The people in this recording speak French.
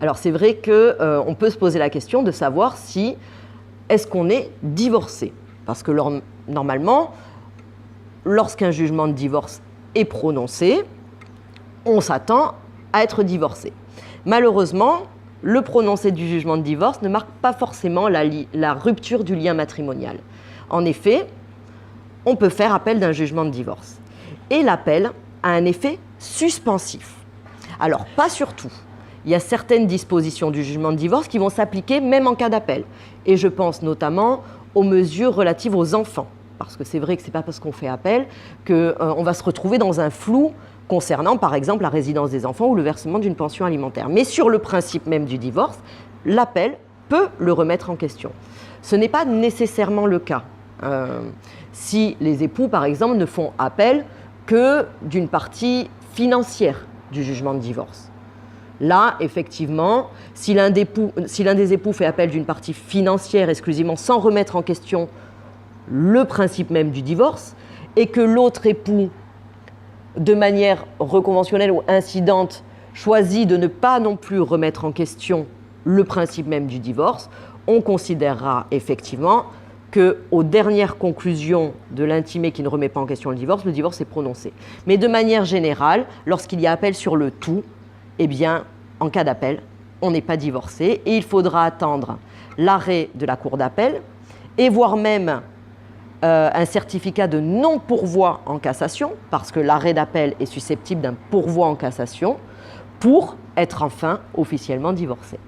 Alors c'est vrai qu'on peut se poser la question de savoir si est-ce qu'on est divorcé. Parce que normalement, lorsqu'un jugement de divorce est prononcé, on s'attend à être divorcé. Malheureusement, le prononcé du jugement de divorce ne marque pas forcément la rupture du lien matrimonial. En effet, on peut faire appel d'un jugement de divorce. Et l'appel a un effet suspensif. Alors, pas sur tout. Il y a certaines dispositions du jugement de divorce qui vont s'appliquer même en cas d'appel. Et je pense notamment aux mesures relatives aux enfants. Parce que c'est vrai que ce n'est pas parce qu'on fait appel qu'on va se retrouver dans un flou concernant, par exemple, la résidence des enfants ou le versement d'une pension alimentaire. Mais sur le principe même du divorce, l'appel peut le remettre en question. Ce n'est pas nécessairement le cas. Si les époux, par exemple, ne font appel que d'une partie financière du jugement de divorce. Là, effectivement, si l'un des époux fait appel d'une partie financière exclusivement sans remettre en question le principe même du divorce, et que l'autre époux, de manière reconventionnelle ou incidente, choisit de ne pas non plus remettre en question le principe même du divorce, on considérera effectivement qu'aux dernières conclusions de l'intimé qui ne remet pas en question le divorce est prononcé. Mais de manière générale, lorsqu'il y a appel sur le tout, eh bien, en cas d'appel, on n'est pas divorcé et il faudra attendre l'arrêt de la cour d'appel et voire même un certificat de non-pourvoi en cassation, parce que l'arrêt d'appel est susceptible d'un pourvoi en cassation, pour être enfin officiellement divorcé.